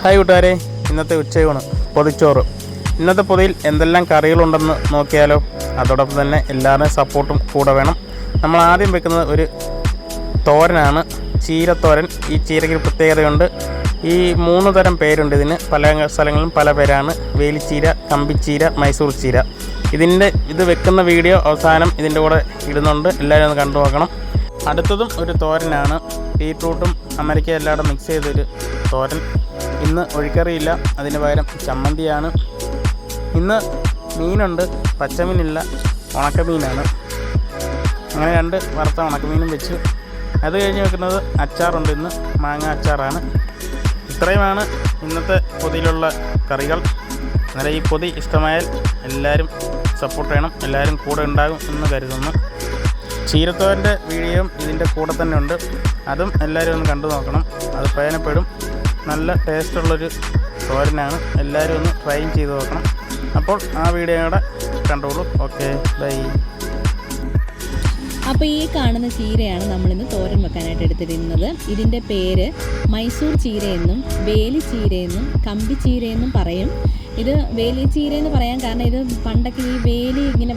Hi കൂട്ടുകാരെ, ഇന്നത്തെ ഉച്ചയൂണ് പൊതിച്ചോറ്. ഇന്നത്തെ പൊതിയിൽ എന്തെല്ലാം കറികളുണ്ടെന്ന് നോക്കിയാലോ. അതോടൊപ്പം തന്നെ എല്ലാവരുടെയും സപ്പോർട്ടും കൂടെ വേണം. നമ്മൾ ആദ്യം വെക്കുന്നത് ഒരു തോരനാണ്, ചീരത്തോരൻ. ഈ ചീരയ്ക്ക് പ്രത്യേകതയുണ്ട്. ഈ 3 തരം പേരുണ്ട് ഇതിന്. പല സ്ഥലങ്ങളിലും പല പേരാണ്. വേലിച്ചീര, കമ്പിച്ചീര, മൈസൂർ ചീര. ഇത് വെക്കുന്ന വീഡിയോ അവസാനം ഇതിൻ്റെ കൂടെ ഇടുന്നുണ്ട്, എല്ലാവരും ഒന്ന് കണ്ടു നോക്കണം. അടുത്തതും ഒരു തോരനാണ്. ബീറ്റ്റൂട്ടും അമരിക്കയും എല്ലാവരും മിക്സ് ചെയ്തൊരു തോരൻ. ഇന്ന് ഒഴിക്കറിയില്ല, അതിന് പകരം ചമ്മന്തിയാണ്. ഇന്ന് മീനുണ്ട്, പച്ചമീനില്ല, ഉണക്കമീനാണ്. അങ്ങനെ 2 വറുത്ത ഉണക്കമീനും വെച്ച്. അത് കഴിഞ്ഞ് വെക്കുന്നത് അച്ചാറുണ്ട്. ഇന്ന് മാങ്ങ അച്ചാറാണ്. ഇത്രയുമാണ് ഇന്നത്തെ പൊതിയിലുള്ള കറികൾ. അന്നേരം ഈ പൊതി ഇഷ്ടമായാൽ എല്ലാവരും സപ്പോർട്ട് ചെയ്യണം, എല്ലാവരും കൂടെ ഉണ്ടാകും എന്ന് കരുതുന്നു. ചീരത്തോരൻ്റെ വീഡിയോയും ഇതിൻ്റെ കൂടെ തന്നെ ഉണ്ട്, അതും എല്ലാവരും ഒന്ന് കണ്ടു നോക്കണം. അത് പ്രയോജനപ്പെടും. നല്ല ടേസ്റ്റുള്ളൊരു തോരനാണ്, എല്ലാവരും ഒന്ന് ട്രൈ ചെയ്ത് നോക്കണം. അപ്പോൾ ആ വീഡിയോ കൂടെ കണ്ടോളൂ. Okay, bye. അപ്പോൾ ഈ കാണുന്ന ചീരയാണ് നമ്മളിന്ന് തോരൻ വെക്കാനായിട്ട് എടുത്തിരുന്നത്. ഇതിൻ്റെ പേര് മൈസൂർ ചീരയെന്നും വേലി ചീരയെന്നും കമ്പിച്ചീരയെന്നും പറയും. ഇത് വേലി ചീര എന്ന് പറയാൻ കാരണം ഇത് പണ്ടൊക്കെ ഈ വേലി ഇങ്ങനെ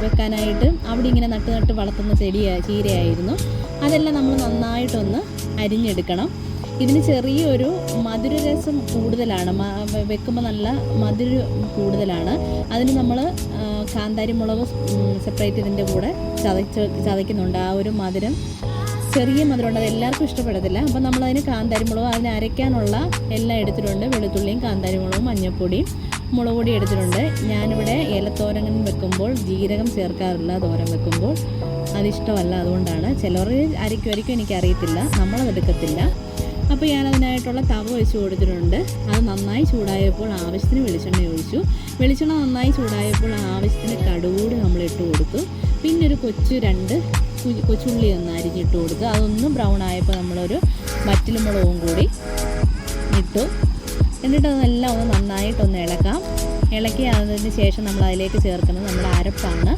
വെക്കാനായിട്ട് അവിടെ ഇങ്ങനെ നട്ട് വളർത്തുന്ന ചീരയായിരുന്നു. അതെല്ലാം നമ്മൾ നന്നായിട്ടൊന്ന് അരിഞ്ഞെടുക്കണം. ഇതിന് ചെറിയൊരു മധുരരസം കൂടുതലാണ്, വെക്കുമ്പോൾ നല്ല മധുരം കൂടുതലാണ്. അതിന് നമ്മൾ കാന്താരി മുളക് സെപ്പറേറ്റ് ഇതിൻ്റെ കൂടെ ചതയ്ക്കുന്നുണ്ട്. ആ ഒരു മധുരം, ചെറിയ മധുരമുണ്ട്, അത് എല്ലാവർക്കും ഇഷ്ടപ്പെടത്തില്ല. അപ്പം നമ്മളതിന് കാന്താരി മുളക്, അതിന് അരയ്ക്കാനുള്ള എല്ലാം എടുത്തിട്ടുണ്ട്. വെളുത്തുള്ളിയും കാന്താരി മുളകും മഞ്ഞൾപ്പൊടിയും മുളക് പൊടി എടുത്തിട്ടുണ്ട്. ഞാനിവിടെ ഏലത്തോരൻ വെക്കുമ്പോൾ ജീരകം ചേർക്കാറില്ല. തോരൻ വെക്കുമ്പോൾ അതിഷ്ടമല്ല, അതുകൊണ്ടാണ്. ചിലർ അരയ്ക്കുമായിരിക്കും, എനിക്കറിയത്തില്ല. നമ്മളതെടുക്കത്തില്ല. അപ്പോൾ ഞാനതിനായിട്ടുള്ള തവ വെച്ച് കൊടുത്തിട്ടുണ്ട്. അത് നന്നായി ചൂടായപ്പോൾ ആവശ്യത്തിന് വെളിച്ചെണ്ണ ഒഴിച്ചു. വെളിച്ചെണ്ണ നന്നായി ചൂടായപ്പോൾ ആവശ്യത്തിന് കടുകൂടി നമ്മൾ ഇട്ട് കൊടുത്തു. പിന്നെ ഒരു 2 കൊച്ചുള്ളി ഒന്ന് അരിഞ്ഞിട്ട് കൊടുത്തു. അതൊന്ന് ബ്രൗൺ ആയപ്പോൾ നമ്മളൊരു വറ്റൽമുളകും കൂടി ഇട്ടു. എന്നിട്ട് അതെല്ലാം ഒന്ന് നന്നായിട്ടൊന്ന് ഇളക്കാം. ഇളക്കി അതിന് ശേഷം നമ്മൾ അതിലേക്ക് ചേർക്കുന്നത് നമ്മുടെ അരപ്പാണ്.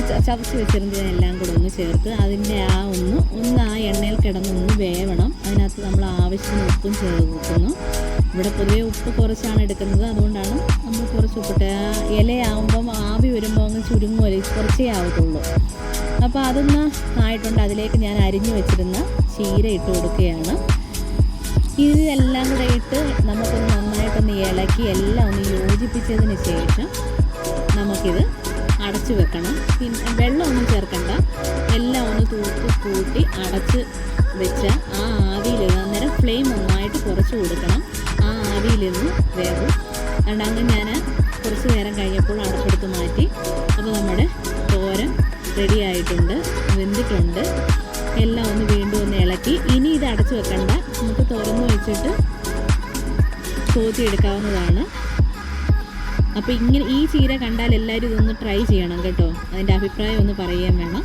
ചതച്ച് വെച്ചിരുന്നതിനെല്ലാം കൂടെ ഒന്ന് ചേർത്ത് അതിൻ്റെ ഒന്ന് ആ എണ്ണയിൽ കിടന്നൊന്ന് വേവണം. അതിനകത്ത് നമ്മൾ ആവശ്യത്തിന് ഉപ്പും ചേർക്കുന്നു. ഇവിടെ പൊതുവേ ഉപ്പ് കുറച്ചാണ് എടുക്കുന്നത്, അതുകൊണ്ടാണ് നമ്മൾ കുറച്ച് ഉപ്പിട്ട്. ഇലയാവുമ്പം ആവി വരുമ്പോൾ അങ്ങ് ചുരുങ്ങുമല്ലോ, കുറച്ചേ ആവത്തുള്ളൂ. അപ്പോൾ അതൊന്ന് ആയിട്ടുണ്ട്. അതിലേക്ക് ഞാൻ അരിഞ്ഞു വെച്ചിരുന്ന ചീര ഇട്ട് കൊടുക്കുകയാണ്. ഇതെല്ലാം കൂടെ ഇട്ട് നമുക്കൊന്ന് നന്നായിട്ടൊന്ന് ഇളക്കി എല്ലാം ഒന്ന് യോജിപ്പിച്ചതിന് ശേഷം നമുക്കിത് അടച്ചു വെക്കണം. പിന്നെ വെള്ളമൊന്നും ചേർക്കണ്ട, എല്ലാം ഒന്ന് കൂട്ടി അടച്ച് വെച്ച ആ ആവിയിലിരുന്ന് അന്നേരം ഫ്ലെയിം നന്നായിട്ട് കുറച്ച് കൊടുക്കണം. ആ ആവിയിലിരുന്ന് വേവും. അതുകൊണ്ട് ഞാൻ കുറച്ച് നേരം കഴിഞ്ഞപ്പോൾ അടപ്പെടുത്ത് മാറ്റി. അപ്പോൾ നമ്മുടെ തോരൻ റെഡി ആയിട്ടുണ്ട്, വെന്തിട്ടുണ്ട്. എല്ലാം ഒന്ന് വീണ്ടും ഒന്ന് ഇളക്കി. ഇനി ഇത് അടച്ചു വെക്കണ്ട, നമുക്ക് തുറന്ന് വെച്ചിട്ട് എടുക്കാവുന്നതാണ്. അപ്പോൾ ഇങ്ങനെ ഈ ചീര കണ്ടാൽ എല്ലാവരും ഇതൊന്ന് ട്രൈ ചെയ്യണം കേട്ടോ. അതിൻ്റെ അഭിപ്രായം ഒന്ന് പറയുകയും വേണം.